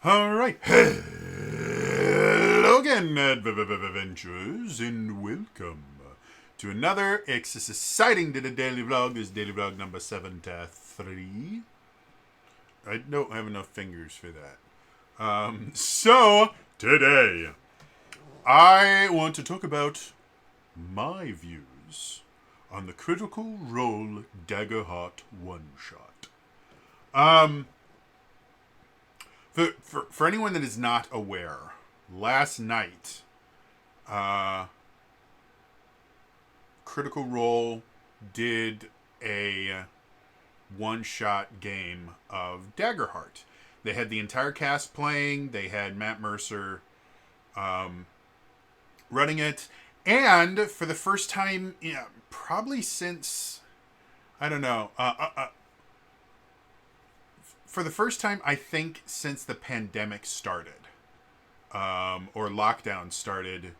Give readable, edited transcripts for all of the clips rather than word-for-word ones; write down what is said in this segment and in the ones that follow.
Alright. Hello again, adventurers, and welcome to another exciting daily vlog. This is daily vlog number 73. I don't have enough fingers for that. So, today, I want to talk about my views on the Critical Role Daggerheart one-shot. For anyone that is not aware, last night, Critical Role did a one-shot game of Daggerheart. They had the entire cast playing. They had Matt Mercer running it. And for the first time, probably since, I don't know, for the first time, I think, since the pandemic started, or lockdown started,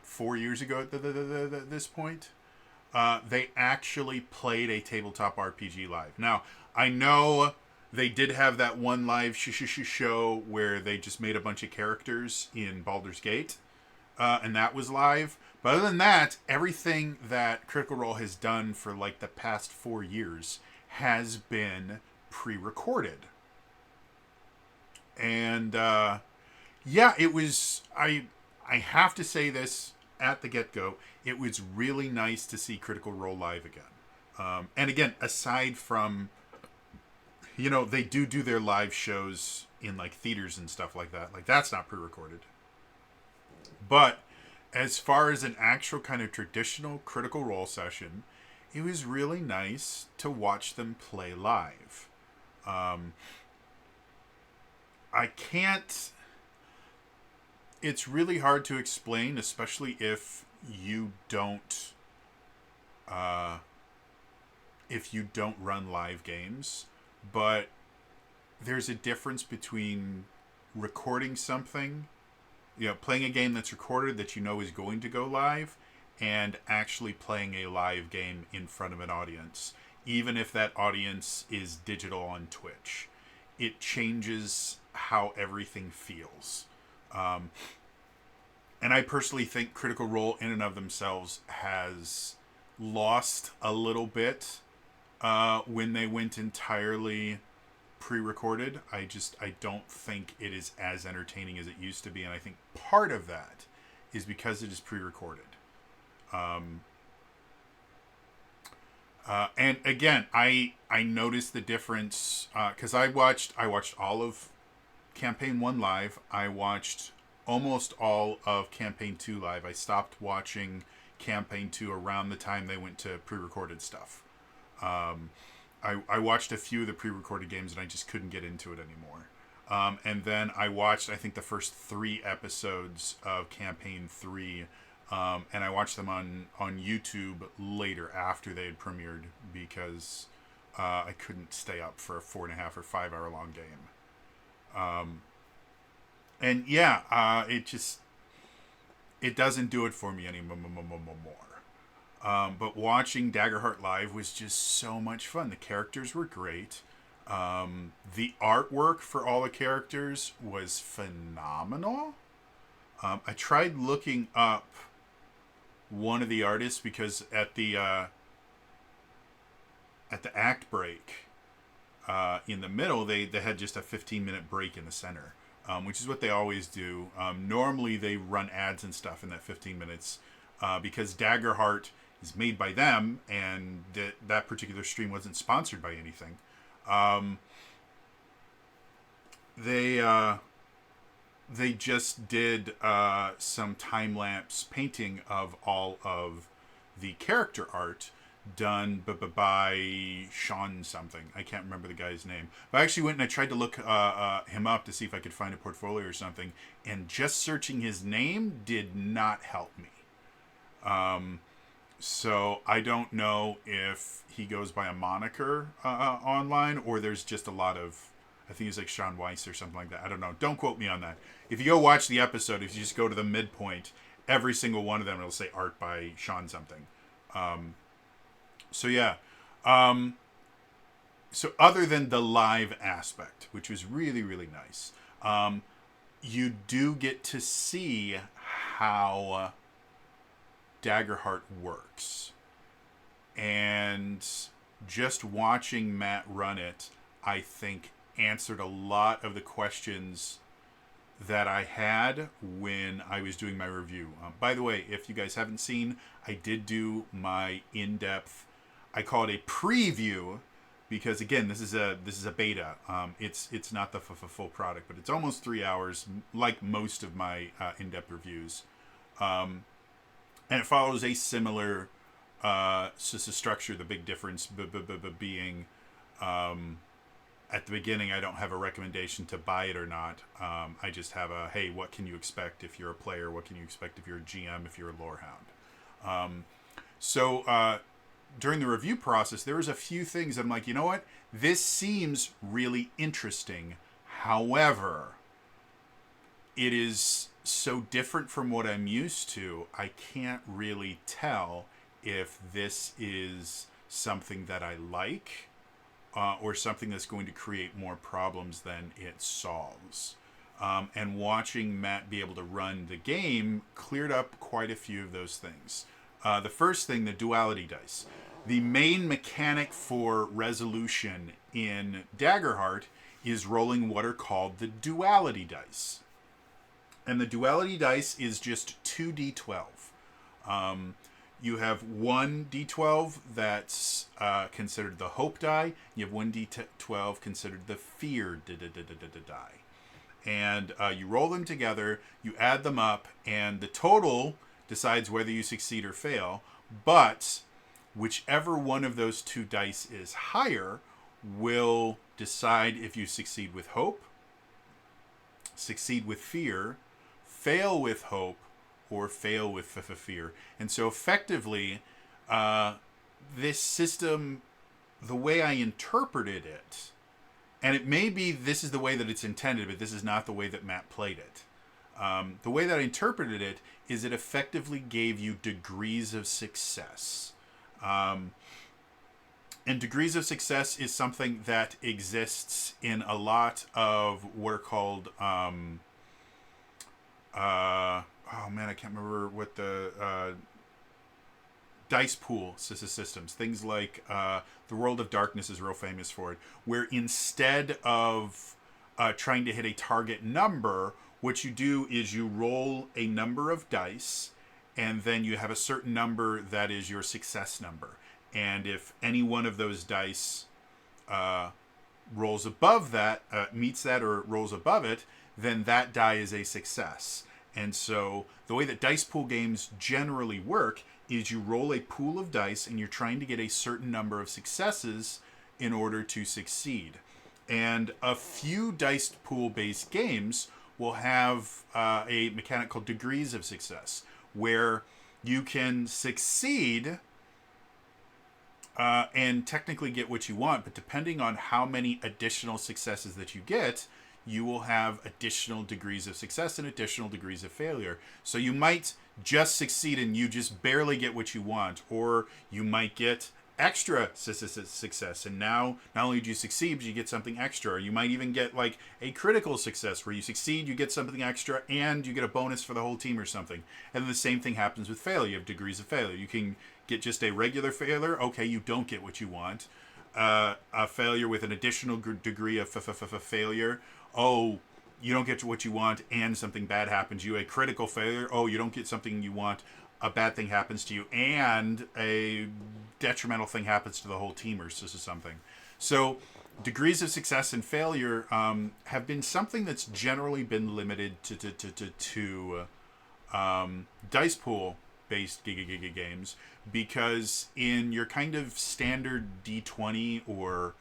4 years ago at this point, they actually played a tabletop RPG live. Now, I know they did have that one live show where they just made a bunch of characters in Baldur's Gate, and that was live. But other than that, everything that Critical Role has done for like the past 4 years has been pre-recorded. And it was, I have to say this at the get-go, it was really nice to see Critical Role live again. And again, aside from, they do their live shows in like theaters and stuff like that. Like, that's not pre-recorded. But as far as an actual kind of traditional Critical Role session, it was really nice to watch them play live. I can't... It's really hard to explain, especially if you don't... if you don't run live games. But there's a difference between recording something, playing a game that's recorded that you know is going to go live, and actually playing a live game in front of an audience. Even if that audience is digital on Twitch, it changes how everything feels. And I personally think Critical Role in and of themselves has lost a little bit when they went entirely pre-recorded. I don't think it is as entertaining as it used to be, and I think part of that is because it is pre-recorded. And again, I noticed the difference because I watched all of Campaign 1 live. I watched almost all of Campaign 2 live. I stopped watching Campaign 2 around the time they went to pre-recorded stuff. I watched a few of the pre-recorded games and I just couldn't get into it anymore. And then I watched, I think, the first 3 episodes of Campaign 3. And I watched them on YouTube later after they had premiered because I couldn't stay up for a 4.5 or 5 hour long game. It doesn't do it for me anymore. But watching Daggerheart live was just so much fun. The characters were great. The artwork for all the characters was phenomenal. I tried looking up one of the artists because at the act break in the middle they had just a 15-minute break in the center, which is what they always do. Normally they run ads and stuff in that 15 minutes because Daggerheart is made by them, and that particular stream wasn't sponsored by anything. They just did some time-lapse painting of all of the character art done by Sean something. I can't remember the guy's name. But I actually went and I tried to look him up to see if I could find a portfolio or something, and just searching his name did not help me. So I don't know if he goes by a moniker online, or there's just a lot of... I think he's like Sean Weiss or something like that. I don't know. Don't quote me on that. If you go watch the episode, if you just go to the midpoint, every single one of them will say art by Sean something. So other than the live aspect, which was really, really nice, You do get to see how Daggerheart works. And just watching Matt run it, I think answered a lot of the questions that I had when I was doing my review. By the way, if you guys haven't seen, I did do my in-depth, I call it a preview, because again, this is a beta. It's not the full product, but it's almost 3 hours, like most of my in-depth reviews, and it follows a similar structure. The big difference being, at the beginning, I don't have a recommendation to buy it or not. I just have a, hey, what can you expect if you're a player? What can you expect if you're a GM? If you're a lorehound? During the review process, there was a few things I'm like, you know what? This seems really interesting. However, it is so different from what I'm used to, I can't really tell if this is something that I like or something that's going to create more problems than it solves. And watching Matt be able to run the game cleared up quite a few of those things. The first thing, the duality dice. The main mechanic for resolution in Daggerheart is rolling what are called the duality dice. And the duality dice is just 2d12. You have one d12 that's considered the hope die. You have one d12 considered the fear die. And you roll them together, you add them up, and the total decides whether you succeed or fail. But whichever one of those two dice is higher will decide if you succeed with hope, succeed with fear, fail with hope, or fail with fear. And so effectively, this system, the way I interpreted it, and it may be this is the way that it's intended, but this is not the way that Matt played it. The way that I interpreted it is it effectively gave you degrees of success. And degrees of success is something that exists in a lot of what are called I can't remember what the dice pool systems. Things like the World of Darkness is real famous for it, where instead of trying to hit a target number, what you do is you roll a number of dice, and then you have a certain number that is your success number. And if any one of those dice rolls above that, meets that or rolls above it, then that die is a success. And so the way that dice pool games generally work is you roll a pool of dice and you're trying to get a certain number of successes in order to succeed. And a few dice pool based games will have a mechanic called degrees of success, where you can succeed and technically get what you want, but depending on how many additional successes that you get, you will have additional degrees of success and additional degrees of failure. So you might just succeed and you just barely get what you want, or you might get extra success, and now not only do you succeed, but you get something extra. Or you might even get like a critical success where you succeed, you get something extra, and you get a bonus for the whole team or something. And the same thing happens with failure. You have degrees of failure. You can get just a regular failure. Okay, you don't get what you want. A failure with an additional degree of failure. Oh, you don't get what you want and something bad happens to you. A critical failure. Oh, you don't get something you want. A bad thing happens to you and a detrimental thing happens to the whole team or something. So degrees of success and failure have been something that's generally been limited to dice pool based games, because in your kind of standard D20 or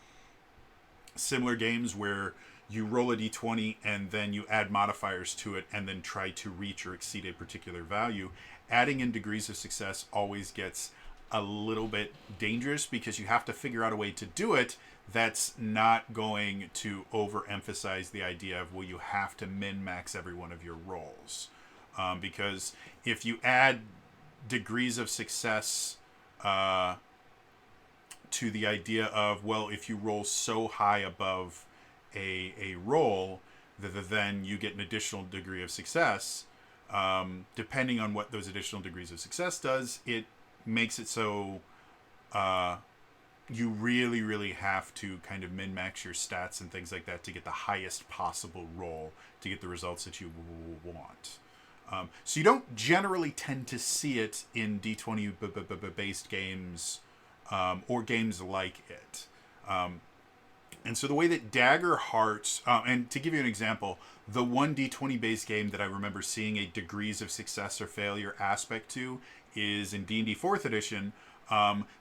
similar games where you roll a d20 and then you add modifiers to it and then try to reach or exceed a particular value, adding in degrees of success always gets a little bit dangerous, because you have to figure out a way to do it that's not going to overemphasize the idea of, well, you have to min-max every one of your rolls. Because if you add degrees of success to the idea of, well, if you roll so high above a roll, then you get an additional degree of success. Depending on what those additional degrees of success does, it makes it so you really, really have to kind of min-max your stats and things like that to get the highest possible roll to get the results that you want. So you don't generally tend to see it in D20 based games or games like it. And so the way that Daggerheart, and to give you an example, the one D20 based game that I remember seeing a degrees of success or failure aspect to is in D&D 4th edition.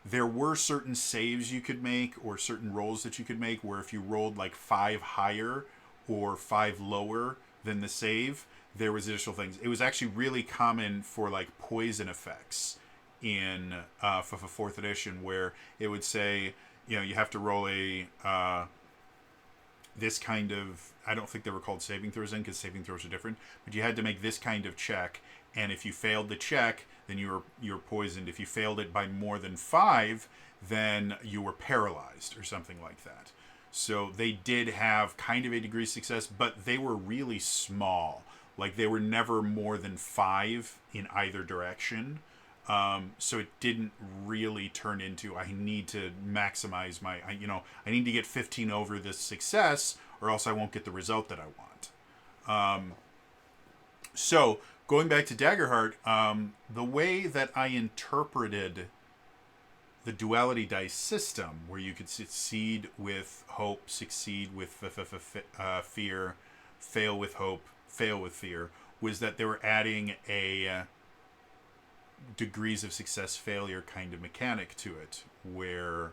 There were certain saves you could make or certain rolls that you could make where if you rolled like 5 higher or 5 lower than the save, there was additional things. It was actually really common for like poison effects in 4th edition where it would say, you have to roll a this kind of, I don't think they were called saving throws in because saving throws are different, but you had to make this kind of check, and if you failed the check, then you were poisoned. If you failed it by more than 5, then you were paralyzed or something like that. So they did have kind of a degree of success, but they were really small. Like they were never more than 5 in either direction. So it didn't really turn into, I need to maximize I need to get 15 over this success or else I won't get the result that I want. So going back to Daggerheart, the way that I interpreted the duality dice system, where you could succeed with hope, succeed with fear, fail with hope, fail with fear, was that they were adding a degrees of success failure kind of mechanic to it, where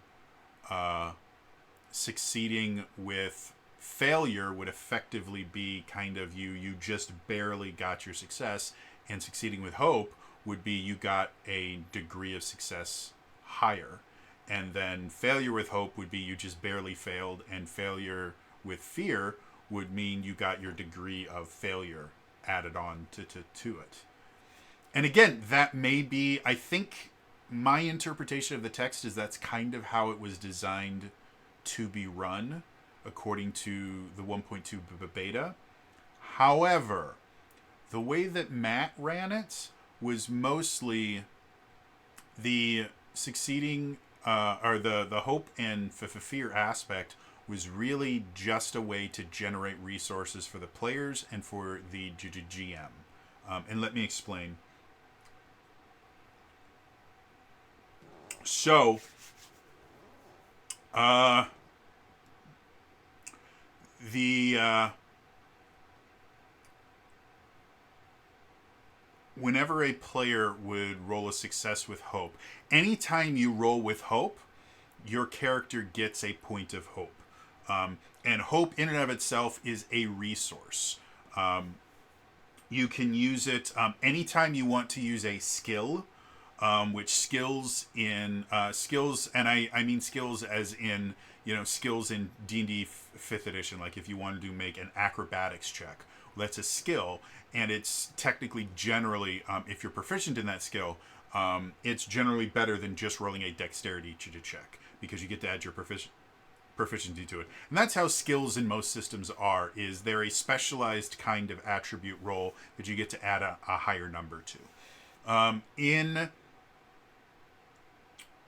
succeeding with failure would effectively be kind of you just barely got your success, and succeeding with hope would be you got a degree of success higher, and then failure with hope would be you just barely failed, and failure with fear would mean you got your degree of failure added on to it. And again, that may be, I think my interpretation of the text is that's kind of how it was designed to be run, according to the 1.2 beta. However, the way that Matt ran it was mostly the succeeding, or the hope and fear aspect was really just a way to generate resources for the players and for the GM. And let me explain. So, whenever a player would roll a success with hope, anytime you roll with hope, your character gets a point of hope. And hope in and of itself is a resource. You can use it anytime you want to use a skill. Which skills in skills, and I mean skills as in skills in D&D 5th edition. Like if you wanted to make an acrobatics check, well, that's a skill, and it's technically generally if you're proficient in that skill, it's generally better than just rolling a dexterity check because you get to add your proficiency to it. And that's how skills in most systems are. Is they're a specialized kind of attribute roll that you get to add a higher number to. In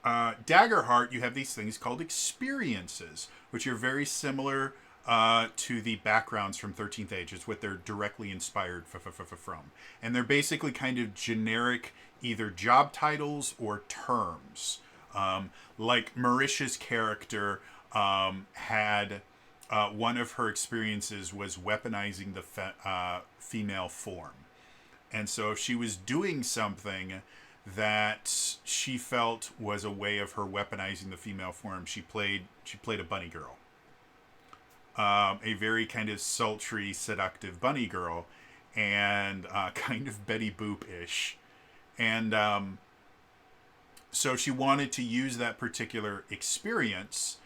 Daggerheart, you have these things called experiences, which are very similar to the backgrounds from 13th Age. It's what they're directly inspired from. And they're basically kind of generic either job titles or terms. Like Marisha's character had one of her experiences was weaponizing the female form. And so if she was doing something that she felt was a way of her weaponizing the female form, she played a bunny girl. A very kind of sultry, seductive bunny girl, and kind of Betty Boop-ish. And so she wanted to use that particular experience.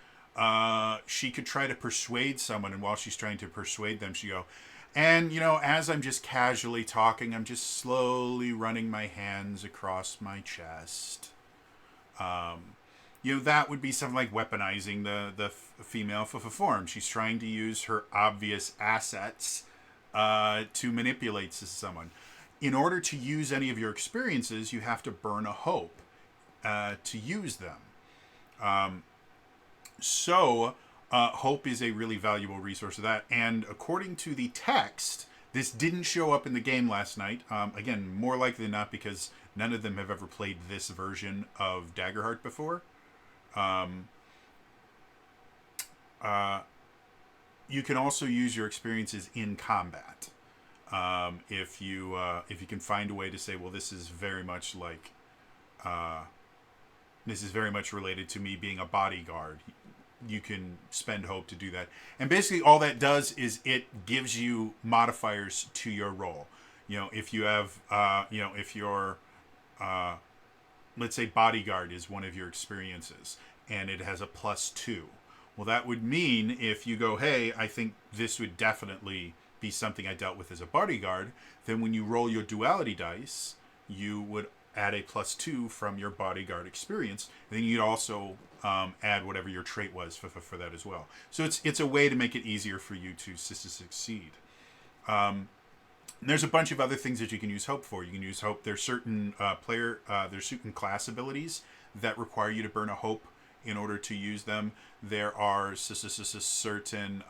She could try to persuade someone, and while she's trying to persuade them, she go, and, as I'm just casually talking, I'm just slowly running my hands across my chest. that would be something like weaponizing the female form. She's trying to use her obvious assets to manipulate someone. In order to use any of your experiences, you have to burn a hope to use them. So, hope is a really valuable resource of that. And according to the text, this didn't show up in the game last night. Again, more likely than not, because none of them have ever played this version of Daggerheart before. You can also use your experiences in combat. If you can find a way to say, well, this is very much like this is very much related to me being a bodyguard. You can spend hope to do that. And basically all that does is it gives you modifiers to your role. If you have, if your, let's say bodyguard is one of your experiences and it has a +2. Well, that would mean if you go, hey, I think this would definitely be something I dealt with as a bodyguard, then when you roll your duality dice, you would add a +2 from your bodyguard experience. And then you'd also add whatever your trait was for that as well. So it's a way to make it easier for you to succeed. There's a bunch of other things that you can use hope for. You can use hope. There's certain there's certain class abilities that require you to burn a hope in order to use them. There are certain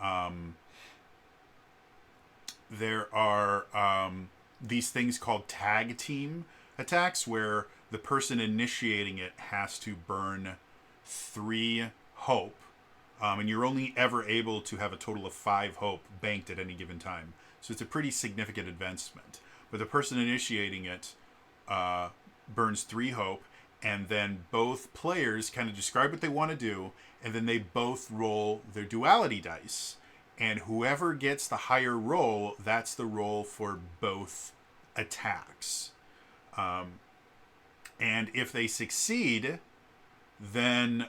these things called tag team attacks where the person initiating it has to burn 3 hope, and you're only ever able to have a total of 5 hope banked at any given time. So it's a pretty significant advancement. But the person initiating it burns 3 hope, and then both players kind of describe what they want to do, and then they both roll their duality dice. And whoever gets the higher roll, that's the roll for both attacks. And if they succeed, then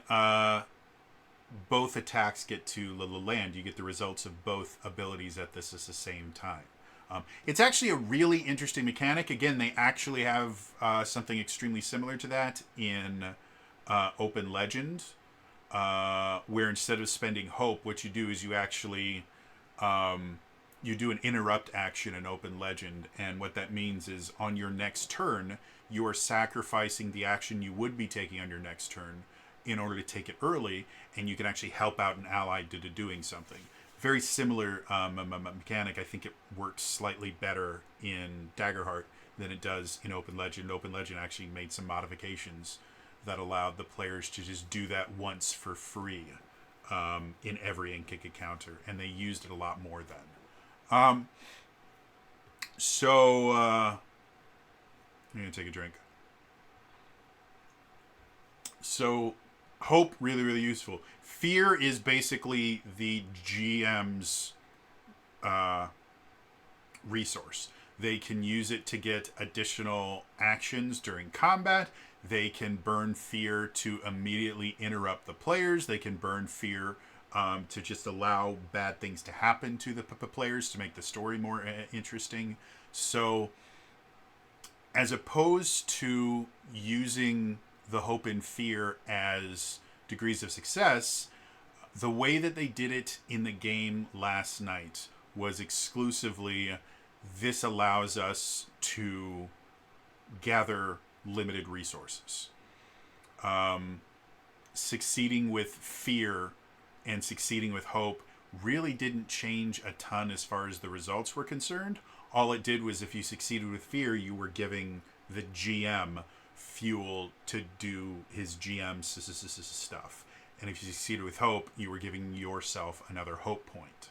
both attacks get to land. You get the results of both abilities at the same time. It's actually a really interesting mechanic. Again, they actually have something extremely similar to that in Open Legend, where instead of spending hope, what you do is you actually you do an interrupt action in Open Legend, and what that means is on your next turn, you are sacrificing the action you would be taking on your next turn in order to take it early, and you can actually help out an ally to doing something. Very similar mechanic. I think it works slightly better in Daggerheart than it does in Open Legend. Open Legend actually made some modifications that allowed the players to just do that once for free in every in-kick encounter, and they used it a lot more then. So I'm going to take a drink. So hope, really, really useful. Fear is basically the GM's resource. They can use it to get additional actions during combat. They can burn fear to immediately interrupt the players. They can burn fear to just allow bad things to happen to the players to make the story more interesting. So as opposed to using the hope and fear as degrees of success, the way that they did it in the game last night was exclusively, this allows us to gather limited resources. Succeeding with fear and succeeding with hope really didn't change a ton as far as the results were concerned. All it did was if you succeeded with fear, you were giving the GM fuel to do his GM stuff. And if you succeeded with hope, you were giving yourself another hope point.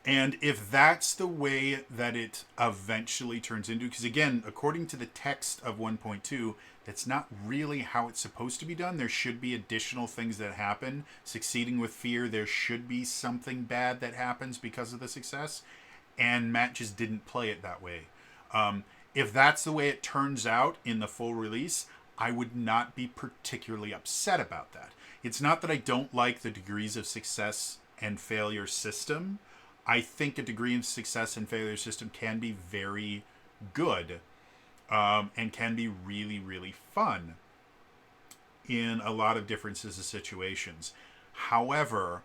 And if that's the way that it eventually turns into, because again, according to the text of 1.2, that's not really how it's supposed to be done. There should be additional things that happen. Succeeding with fear, there should be something bad that happens because of the success. And Matt just didn't play it that way. If that's the way it turns out in the full release, I would not be particularly upset about that. It's not that I don't like the degrees of success and failure system. I think a degree of success and failure system can be very good and can be really, really fun. in a lot of different situations. However,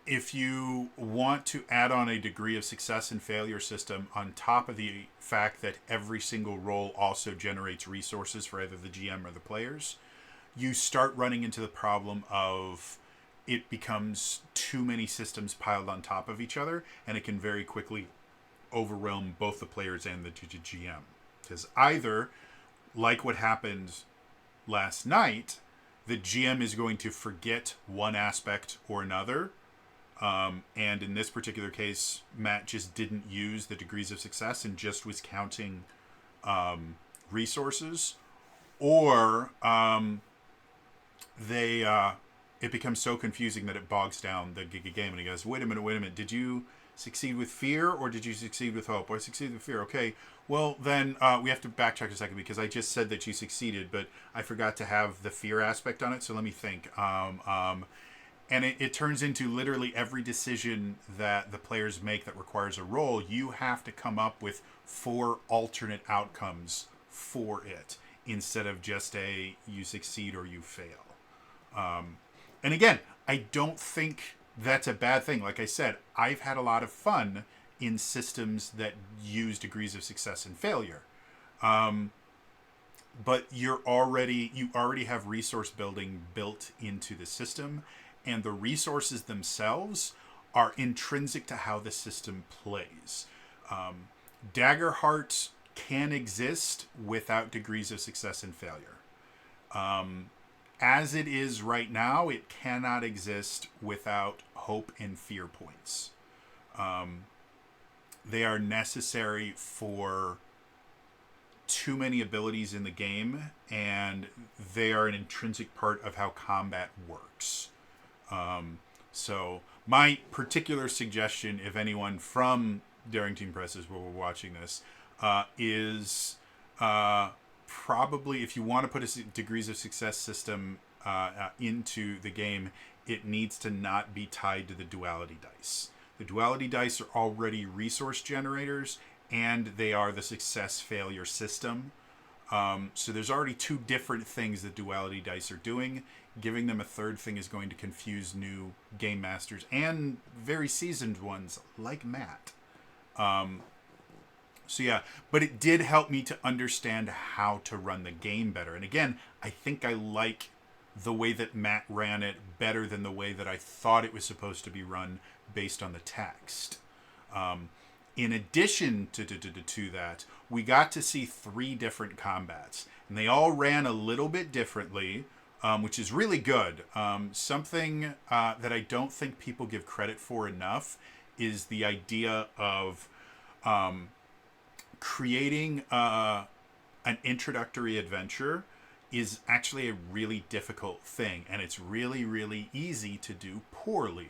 if you want to add on a degree of success and failure system on top of the fact that every single roll also generates resources for either the GM or the players, you start running into the problem of it becomes too many systems piled on top of each other, and it can very quickly overwhelm both the players and the GM. Because either, like what happened last night, the GM is going to forget one aspect or another. And in this particular case, Matt just didn't use the degrees of success and just was counting resources. Or it becomes so confusing that it bogs down the game. And he goes, wait a minute. Did you succeed with fear or did you succeed with hope? Or I succeeded with fear. Okay, well, then we have to backtrack a second because I just said that you succeeded, but I forgot to have the fear aspect on it. So let me think. And it turns into literally every decision that the players make that requires a roll, you have to come up with 4 alternate outcomes for it instead of just you succeed or you fail. And again, I don't think that's a bad thing. Like I said, I've had a lot of fun in systems that use degrees of success and failure. But you already have resource building built into the system, and the resources themselves are intrinsic to how the system plays. Daggerheart can exist without degrees of success and failure. As it is right now, it cannot exist without hope and fear points. They are necessary for too many abilities in the game, and they are an intrinsic part of how combat works. So my particular suggestion, if anyone from Daring Team Press is where we're watching this, is probably if you want to put a degrees of success system into the game, it needs to not be tied to the duality dice. The duality dice are already resource generators, and they are the success failure system. So there's already 2 different things that duality dice are doing. Giving them a third thing is going to confuse new game masters and very seasoned ones like Matt. So yeah, but it did help me to understand how to run the game better. And again, I think I like the way that Matt ran it better than the way that I thought it was supposed to be run based on the text. In addition to that, we got to see 3 different combats, and they all ran a little bit differently, which is really good. Something that I don't think people give credit for enough is the idea of creating an introductory adventure is actually a really difficult thing, and it's really, really easy to do poorly.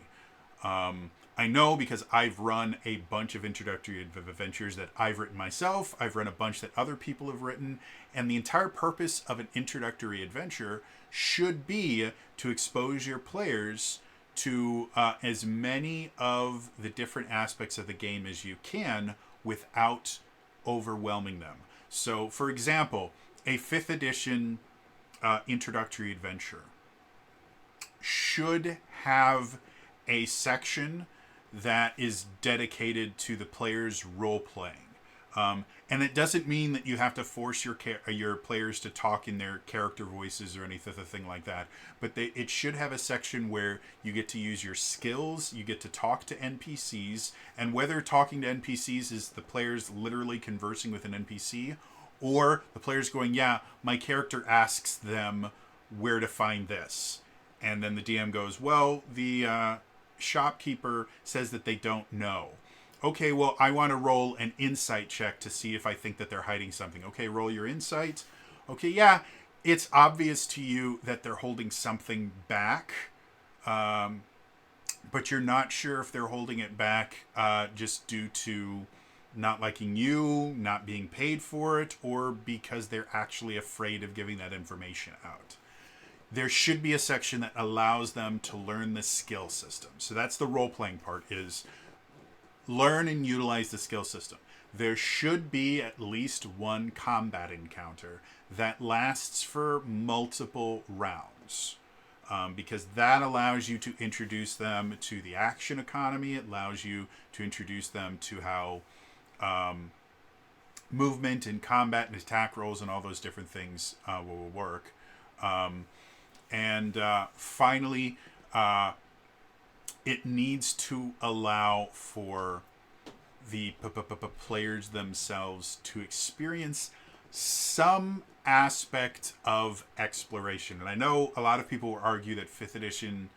I know because I've run a bunch of introductory adventures that I've written myself. I've run a bunch that other people have written, and the entire purpose of an introductory adventure should be to expose your players to as many of the different aspects of the game as you can without overwhelming them. So, for example, a 5th edition introductory adventure should have a section that is dedicated to the players role playing. And it doesn't mean that you have to force your players to talk in their character voices or anything like that. But it should have a section where you get to use your skills, you get to talk to NPCs, and whether talking to NPCs is the players literally conversing with an NPC, or the players going, yeah, my character asks them where to find this. And then the DM goes, well, the shopkeeper says that they don't know. Okay, well, I want to roll an insight check to see if I think that they're hiding something. Okay, roll your insight. Okay, yeah, it's obvious to you that they're holding something back, but you're not sure if they're holding it back just due to not liking you, not being paid for it, or because they're actually afraid of giving that information out. There should be a section that allows them to learn the skill system. So that's the role-playing part, is learn and utilize the skill system. there should be at least one combat encounter that lasts for multiple rounds. Because that allows you to introduce them to the action economy. It allows you to introduce them to how movement and combat and attack rolls and all those different things will work. And finally, it needs to allow for the players themselves to experience some aspect of exploration. And I know a lot of people will argue that 5th edition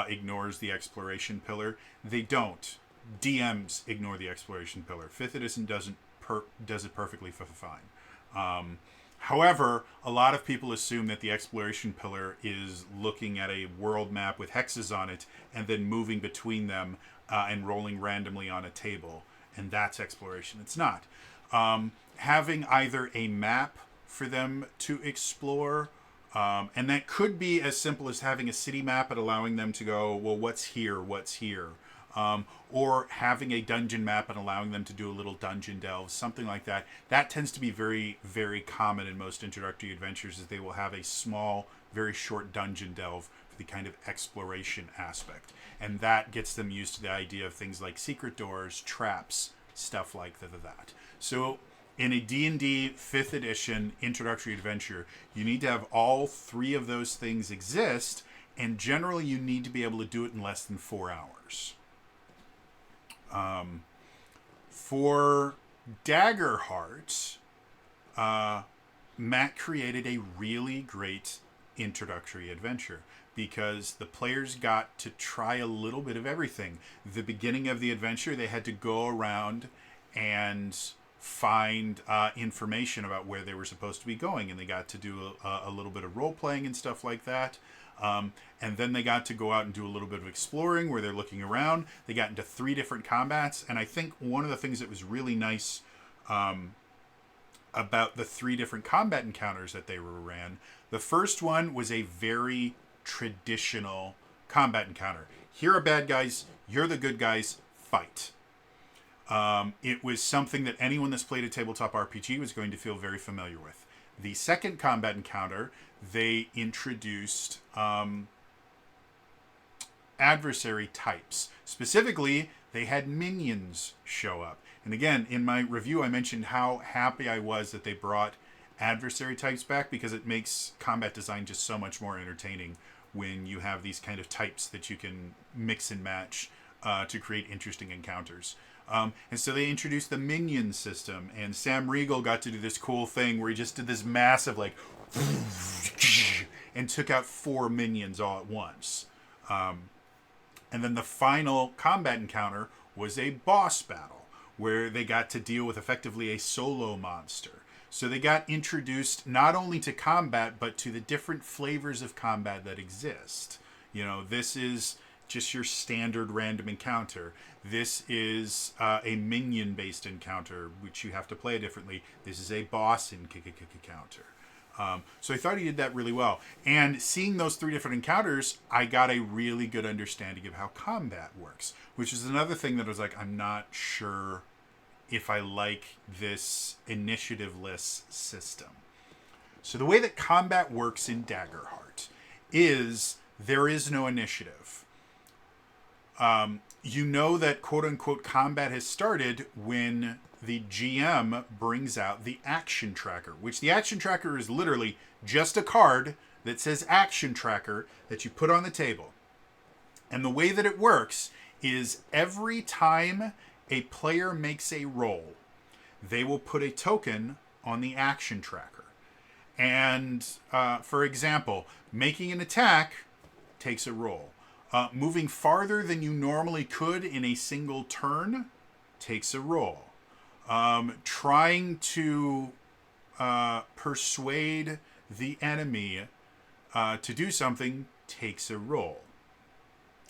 ignores the exploration pillar. They don't. DMs ignore the exploration pillar. 5th edition does it perfectly fine. However, a lot of people assume that the exploration pillar is looking at a world map with hexes on it and then moving between them and rolling randomly on a table. And that's exploration. It's not. Having either a map for them to explore, and that could be as simple as having a city map and allowing them to go, well, what's here? Or having a dungeon map and allowing them to do a little dungeon delve, something like that. That tends to be very, very common in most introductory adventures, is they will have a small, very short dungeon delve for the kind of exploration aspect. And that gets them used to the idea of things like secret doors, traps, stuff like that. So in a D&D 5th edition introductory adventure, you need to have all 3 of those things exist, and generally you need to be able to do it in less than 4 hours. For Daggerheart, Matt created a really great introductory adventure because the players got to try a little bit of everything. The beginning of the adventure, they had to go around and find information about where they were supposed to be going, and they got to do a little bit of role-playing and stuff like that. And then they got to go out and do a little bit of exploring where they're looking around. They got into 3 different combats, and I think one of the things that was really nice about the 3 different combat encounters that they ran, the first one was a very traditional combat encounter. Here are bad guys, you're the good guys, fight. It was something that anyone that's played a tabletop RPG was going to feel very familiar with. The second combat encounter, they introduced adversary types. Specifically, they had minions show up. And again, in my review, I mentioned how happy I was that they brought adversary types back, because it makes combat design just so much more entertaining when you have these kind of types that you can mix and match to create interesting encounters. And so they introduced the minion system, and Sam Riegel got to do this cool thing where he just did this massive, like, and took out 4 minions all at once. And then the final combat encounter was a boss battle, where they got to deal with effectively a solo monster. So they got introduced not only to combat, but to the different flavors of combat that exist. You know, this is just your standard random encounter. This is a minion-based encounter, which you have to play differently. This is a boss encounter. So I thought he did that really well. And seeing those 3 different encounters, I got a really good understanding of how combat works, which is another thing that I was like, I'm not sure if I like this initiative-less system. So the way that combat works in Daggerheart is there is no initiative. You know that quote-unquote combat has started when the GM brings out the action tracker, which the action tracker is literally just a card that says action tracker that you put on the table. And the way that it works is every time a player makes a roll, they will put a token on the action tracker. And for example, making an attack takes a roll. Moving farther than you normally could in a single turn takes a roll. Trying to persuade the enemy to do something takes a roll.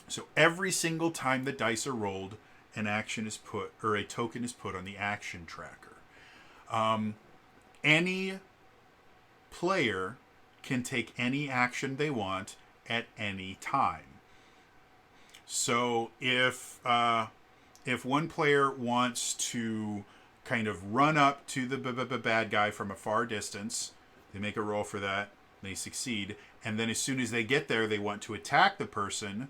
So every single time the dice are rolled, an action is put, or a token is put on the action tracker. Any player can take any action they want at any time. So if one player wants to kind of run up to the bad guy from a far distance. They make a roll for that. They succeed. And then as soon as they get there, they want to attack the person.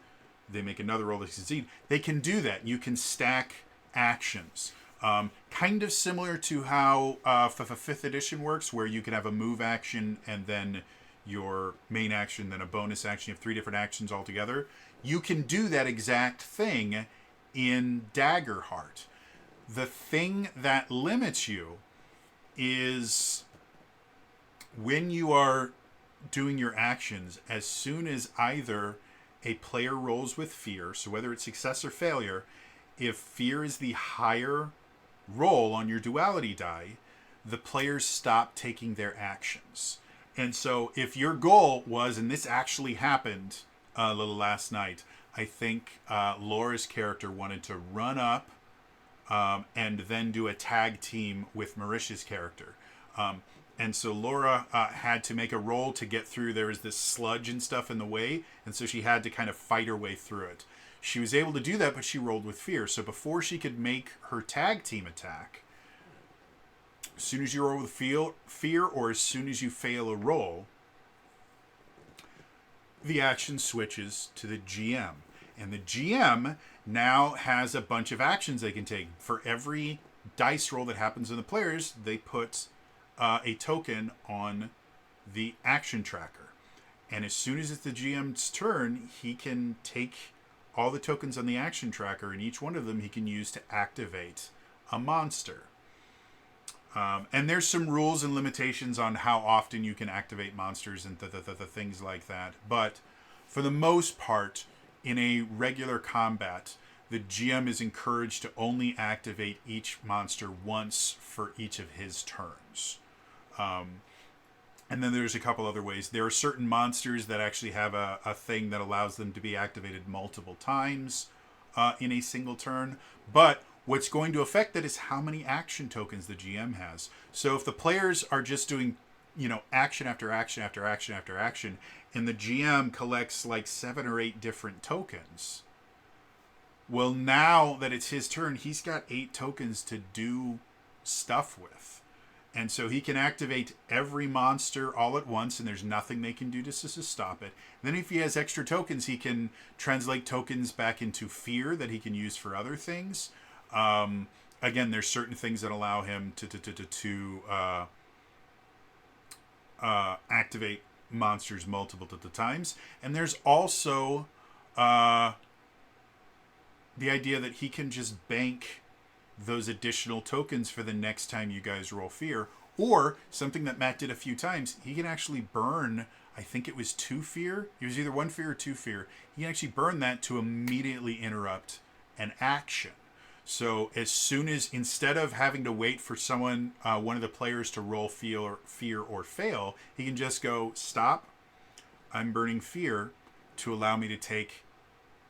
They make another roll to succeed. They can do that. You can stack actions. Kind of similar to how 5th edition works, where you can have a move action and then your main action, then a bonus action. You have 3 different actions altogether. You can do that exact thing in Daggerheart. The thing that limits you is when you are doing your actions, as soon as either a player rolls with fear, so whether it's success or failure, if fear is the higher roll on your duality die, the players stop taking their actions. And so if your goal was, and this actually happened a little last night, I think Laura's character wanted to run up and then do a tag team with Marisha's character. And so Laura had to make a roll to get through. There was this sludge and stuff in the way, and so she had to kind of fight her way through it. She was able to do that, but she rolled with fear. So before she could make her tag team attack, as soon as you roll with fear, or as soon as you fail a roll, the action switches to the GM. And the GM now has a bunch of actions they can take. For every dice roll that happens in the players, they put a token on the action tracker. And as soon as it's the GM's turn, he can take all the tokens on the action tracker, and each one of them he can use to activate a monster. And there's some rules and limitations on how often you can activate monsters and things like that. But for the most part, in a regular combat, the GM is encouraged to only activate each monster once for each of his turns. And then there's a couple other ways. There are certain monsters that actually have a thing that allows them to be activated multiple times in a single turn. But what's going to affect that is how many action tokens the GM has. So if the players are just doing, action after action after action after action, and the GM collects like 7 or 8 different tokens, well, now that it's his turn, he's got 8 tokens to do stuff with. And so he can activate every monster all at once, and there's nothing they can do to stop it. Then if he has extra tokens, he can translate tokens back into fear that he can use for other things. Again, there's certain things that allow him to activate monsters multiple times. And there's also the idea that he can just bank those additional tokens for the next time you guys roll fear. Or something that Matt did a few times, he can actually burn, I think it was 2 fear. It was either 1 fear or 2 fear. He can actually burn that to immediately interrupt an action. So as soon as, instead of having to wait for someone, one of the players to roll fear or fail, he can just go, stop, I'm burning fear, to allow me to take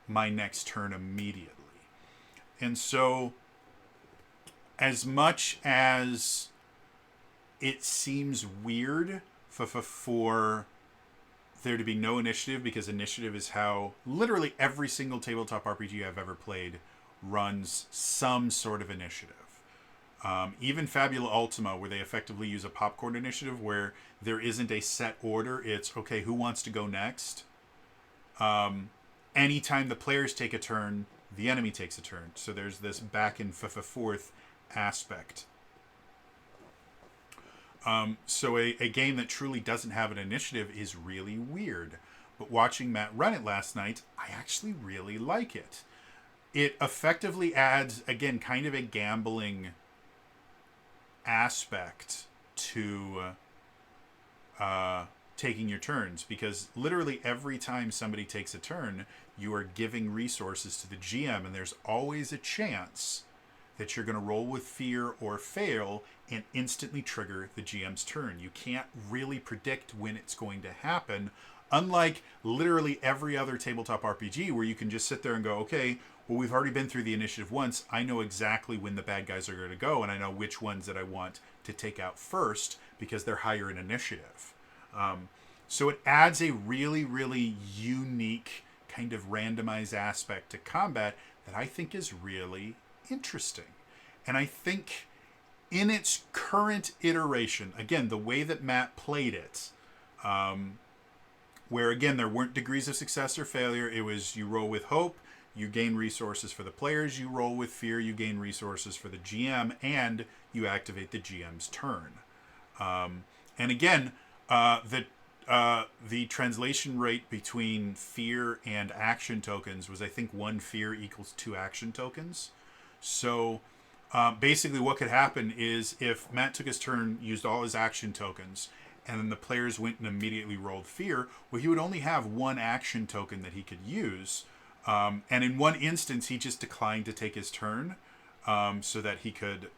my next turn immediately. And so, as much as it seems weird for there to be no initiative, because initiative is how literally every single tabletop RPG I've ever played runs some sort of initiative. Even Fabula Ultima, where they effectively use a popcorn initiative where there isn't a set order. It's, okay, who wants to go next? Anytime the players take a turn, the enemy takes a turn. So there's this back and forth aspect. So a game that truly doesn't have an initiative is really weird. But watching Matt run it last night, I actually really like it. It effectively adds, again, kind of a gambling aspect to taking your turns, because literally every time somebody takes a turn, you are giving resources to the GM, and there's always a chance that you're going to roll with fear or fail and instantly trigger the GM's turn. You can't really predict when it's going to happen, unlike literally every other tabletop RPG where you can just sit there and go, okay, well, we've already been through the initiative once. I know exactly when the bad guys are going to go, and I know which ones that I want to take out first because they're higher in initiative. So it adds a really, really unique kind of randomized aspect to combat that I think is really interesting. And I think in its current iteration, again, the way that Matt played it, where again there weren't degrees of success or failure. It was you roll with hope, you gain resources for the players. You roll with fear, you gain resources for the GM, and you activate the GM's turn. And again, the translation rate between fear and action tokens was, I think, 1 fear equals 2 action tokens. So basically what could happen is if Matt took his turn, used all his action tokens, and then the players went and immediately rolled fear, well, he would only have 1 action token that he could use. And in one instance, he just declined to take his turn so that he could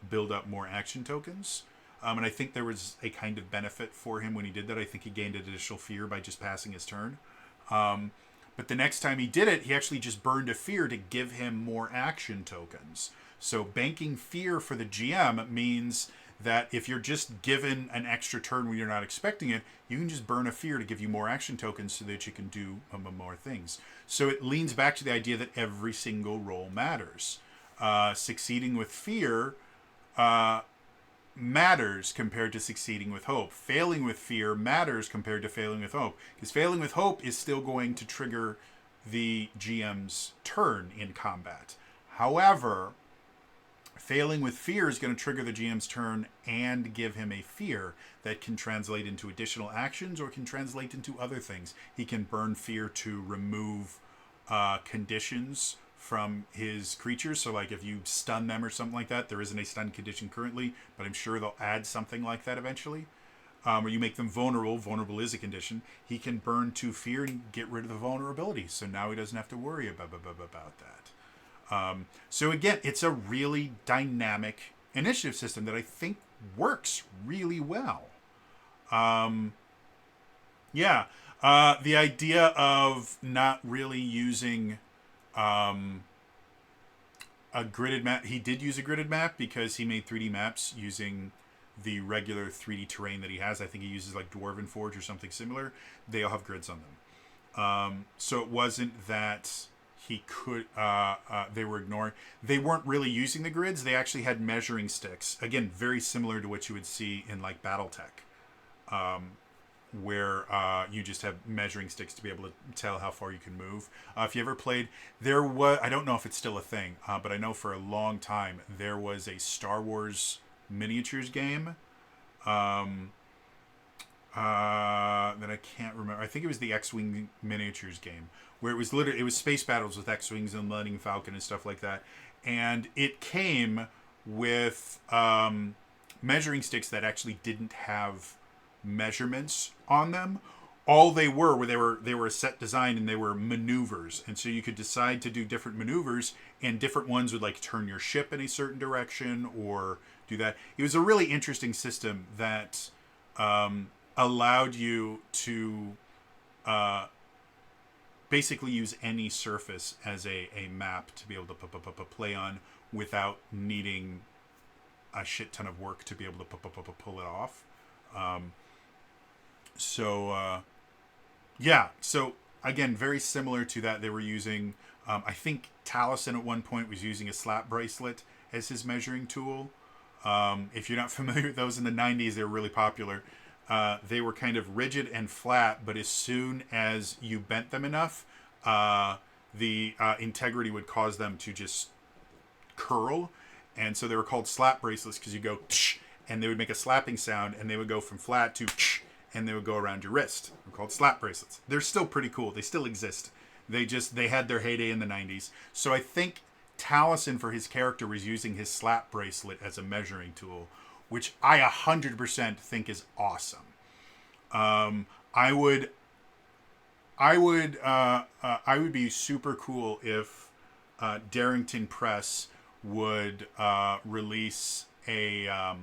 build up more action tokens. And I think there was a kind of benefit for him when he did that. I think he gained additional fear by just passing his turn. But the next time he did it, he actually just burned a fear to give him more action tokens. So banking fear for the GM means that if you're just given an extra turn when you're not expecting it, you can just burn a fear to give you more action tokens so that you can do more things. So it leans back to the idea that every single roll matters. Succeeding with fear matters compared to succeeding with hope. Failing with fear matters compared to failing with hope. Because failing with hope is still going to trigger the GM's turn in combat. However, failing with fear is going to trigger the GM's turn and give him a fear that can translate into additional actions or can translate into other things. He can burn fear to remove conditions from his creatures. So like if you stun them or something like that, there isn't a stun condition currently, but I'm sure they'll add something like that eventually. Or you make them vulnerable. Vulnerable is a condition. He can burn to fear and get rid of the vulnerability. So now he doesn't have to worry about that. So again, it's a really dynamic initiative system that I think works really well. The idea of not really using a gridded map. He did use a gridded map because he made 3D maps using the regular 3D terrain that he has. I think he uses like Dwarven Forge or something similar. They all have grids on them. So it wasn't that he could they were ignoring, they weren't really using the grids. They actually had measuring sticks, again very similar to what you would see in like BattleTech, where you just have measuring sticks to be able to tell how far you can move. If you ever played, there was, I don't know if it's still a thing, but I know for a long time there was a Star Wars miniatures game that I can't remember. I think it was the X-Wing miniatures game, where it was literally, it was space battles with X-Wings and Millennium Falcon and stuff like that. And it came with measuring sticks that actually didn't have measurements on them. All they were they were a set design, and they were maneuvers. And so you could decide to do different maneuvers, and different ones would like turn your ship in a certain direction or do that. It was a really interesting system that allowed you to basically use any surface as a map to be able to play on without needing a shit ton of work to be able to pull it off. So again, very similar to that. They were using, I think Taliesin at one point was using a slap bracelet as his measuring tool. If you're not familiar with those in the 90s, they were really popular. They were kind of rigid and flat, but as soon as you bent them enough, the integrity would cause them to just curl. And so they were called slap bracelets because you go tsh, and they would make a slapping sound, and they would go from flat to tsh, and they would go around your wrist. They're called slap bracelets. They're still pretty cool. They still exist. They had their heyday in the 90s. So I think Taliesin, for his character, was using his slap bracelet as a measuring tool, which I 100% think is awesome. I would be super cool if Darrington Press would release a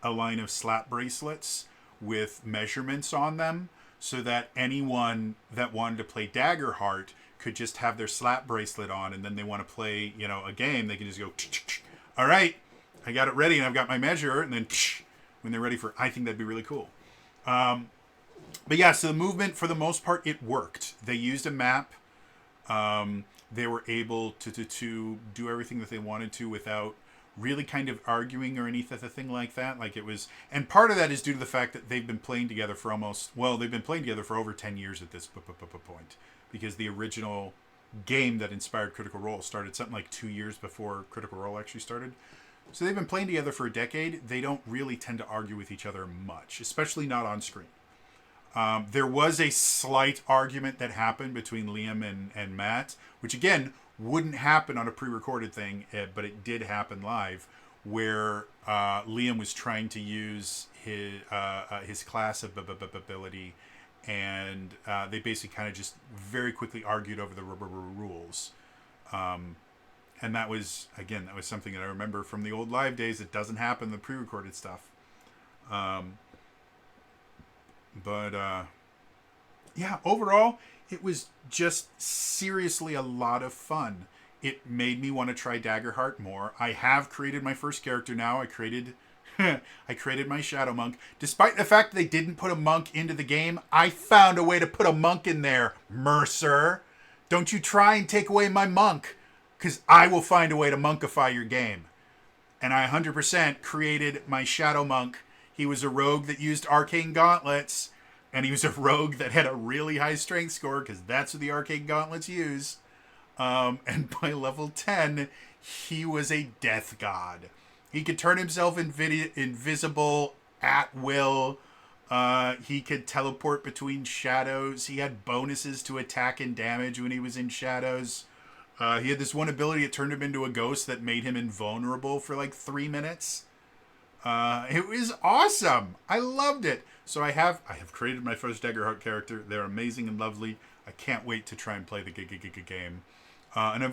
line of slap bracelets with measurements on them, so that anyone that wanted to play Daggerheart could just have their slap bracelet on, and then they want to play, a game, they can just go, all right, I got it ready and I've got my measure, and then when they're ready for, I think that'd be really cool. But yeah, so the movement, for the most part, it worked. They used a map. They were able to do everything that they wanted to without really kind of arguing or anything like that. Like it was, and part of that is due to the fact that they've been playing together for they've been playing together for over 10 years at this point, because the original game that inspired Critical Role started something like 2 years before Critical Role actually started. So they've been playing together for a decade. They don't really tend to argue with each other much, especially not on screen. There was a slight argument that happened between Liam and Matt, which again wouldn't happen on a pre-recorded thing, but it did happen live, where Liam was trying to use his class ability, and they basically kind of just very quickly argued over the rules. And that was something that I remember from the old live days. It doesn't happen in the pre-recorded stuff. Yeah, overall, it was just seriously a lot of fun. It made me want to try Daggerheart more. I have created my first character now. I created my Shadow Monk. Despite the fact that they didn't put a monk into the game, I found a way to put a monk in there, Mercer. Don't you try and take away my monk, because I will find a way to monkify your game. And I 100% created my Shadow Monk. He was a rogue that used arcane gauntlets, and he was a rogue that had a really high strength score, because that's what the arcane gauntlets use. And by level 10, he was a death god. He could turn himself invisible at will. He could teleport between shadows. He had bonuses to attack and damage when he was in shadows. He had this one ability that turned him into a ghost that made him invulnerable for like 3 minutes. It was awesome. I loved it. So I have created my first Daggerheart character. They're amazing and lovely. I can't wait to try and play the game. And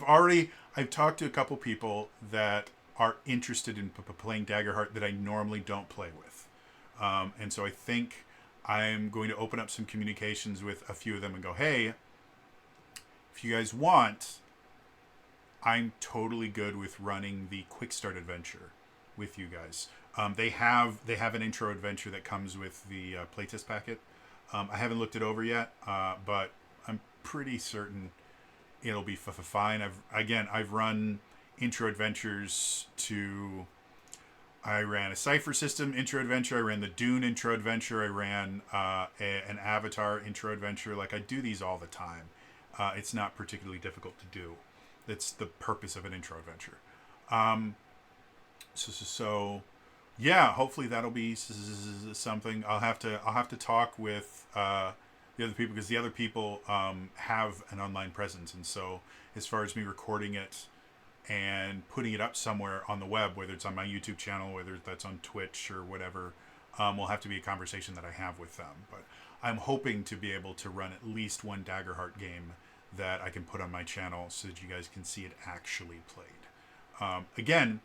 I've talked to a couple people that are interested in playing Daggerheart that I normally don't play with. And so I think I'm going to open up some communications with a few of them and go, hey, if you guys want, I'm totally good with running the quick start adventure with you guys. They have an intro adventure that comes with the playtest packet. I haven't looked it over yet, but I'm pretty certain it'll be fine. I've run intro adventures to. I ran a Cypher System intro adventure. I ran the Dune intro adventure. I ran an Avatar intro adventure. Like, I do these all the time. It's not particularly difficult to do. That's the purpose of an intro adventure. So yeah, hopefully that'll be something. I'll have to talk with the other people, because the other people have an online presence, and so as far as me recording it and putting it up somewhere on the web, whether it's on my YouTube channel, whether that's on Twitch or whatever, will have to be a conversation that I have with them. But I'm hoping to be able to run at least one Daggerheart game that I can put on my channel so that you guys can see it actually played. Again,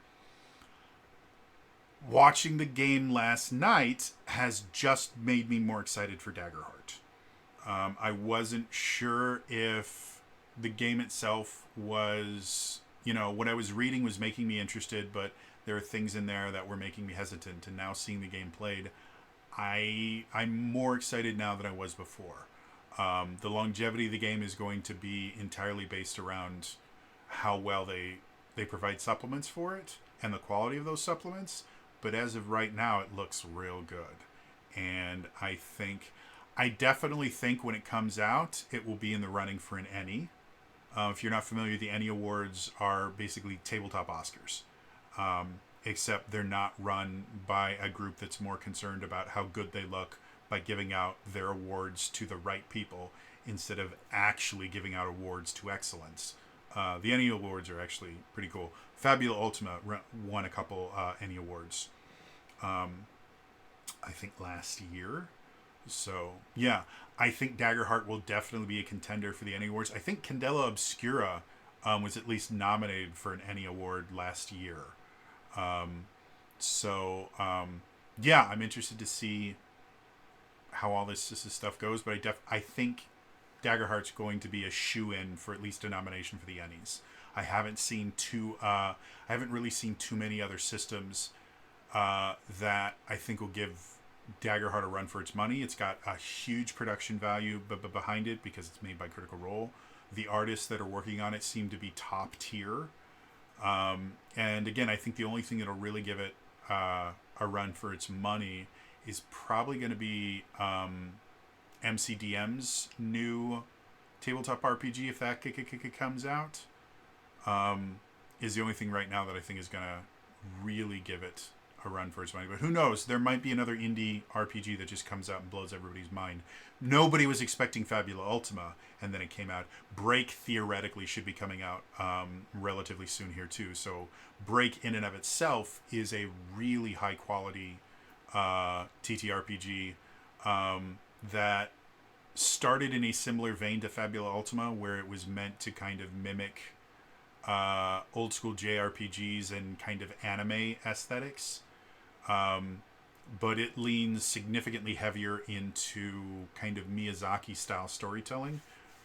watching the game last night has just made me more excited for Daggerheart. I wasn't sure if the game itself was, what I was reading was making me interested, but there are things in there that were making me hesitant. And now seeing the game played, I'm more excited now than I was before. The longevity of the game is going to be entirely based around how well they provide supplements for it and the quality of those supplements. But as of right now, it looks real good. And I definitely think when it comes out, it will be in the running for an Emmy. If you're not familiar, the Emmy Awards are basically tabletop Oscars. Except they're not run by a group that's more concerned about how good they look by giving out their awards to the right people instead of actually giving out awards to excellence. The Emmy Awards are actually pretty cool. Fabula Ultima won a couple Emmy Awards, I think last year. So, yeah, I think Daggerheart will definitely be a contender for the Emmy Awards. I think Candela Obscura was at least nominated for an Emmy Award last year. Yeah, I'm interested to see how all this stuff goes, but I think Daggerheart's going to be a shoe-in for at least a nomination for the Emmys. I haven't really seen too many other systems that I think will give Daggerheart a run for its money. It's got a huge production value behind it because it's made by Critical Role. The artists that are working on it seem to be top tier. And again, I think the only thing that'll really give it a run for its money is probably going to be MCDM's new tabletop RPG, if that comes out. Is the only thing right now that I think is going to really give it a run for its money. But who knows? There might be another indie RPG that just comes out and blows everybody's mind. Nobody was expecting Fabula Ultima, and then it came out. Break theoretically should be coming out relatively soon here too. So Break in and of itself is a really high quality TTRPG that started in a similar vein to Fabula Ultima, where it was meant to kind of mimic old school JRPGs and kind of anime aesthetics. But it leans significantly heavier into kind of Miyazaki style storytelling.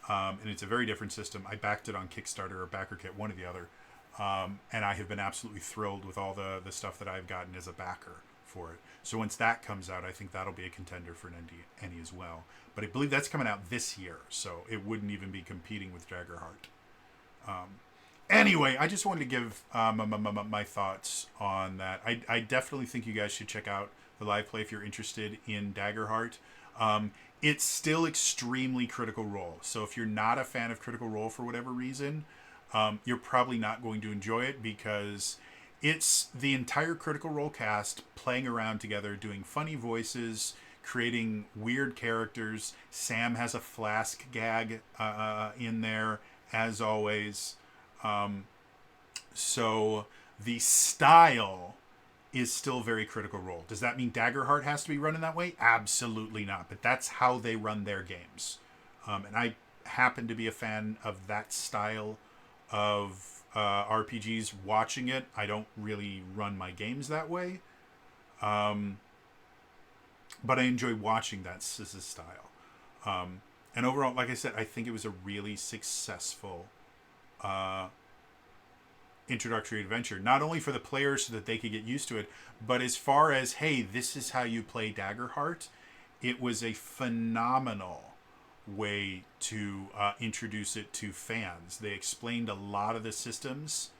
And it's a very different system. I backed it on Kickstarter or BackerKit, one or the other. And I have been absolutely thrilled with all the stuff that I've gotten as a backer for it. So once that comes out, I think that'll be a contender for an NE as well. But I believe that's coming out this year, so it wouldn't even be competing with Daggerheart. Anyway, I just wanted to give my thoughts on that. I definitely think you guys should check out the live play if you're interested in Daggerheart. It's still extremely Critical Role. So if you're not a fan of Critical Role for whatever reason, you're probably not going to enjoy it because it's the entire Critical Role cast playing around together, doing funny voices, creating weird characters. Sam has a flask gag in there, as always. So the style is still very Critical Role. Does that mean Daggerheart has to be running that way? Absolutely not. But that's how they run their games. And I happen to be a fan of that style of RPGs. Watching it, I don't really run my games that way. But I enjoy watching that style. And overall, like I said, I think it was a really successful introductory adventure, not only for the players so that they could get used to it, but as far as, hey, this is how you play Daggerheart, it was a phenomenal way to introduce it to fans. They explained a lot of the systems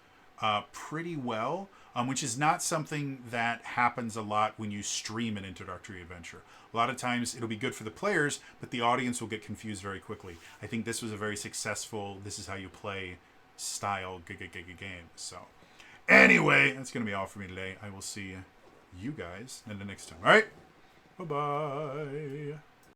pretty well, which is not something that happens a lot when you stream an introductory adventure. A lot of times it'll be good for the players, but the audience will get confused very quickly. I think this was a very successful, this is how you play style game. So anyway, that's going to be all for me today. I will see you guys in the next time. All right. Bye-bye.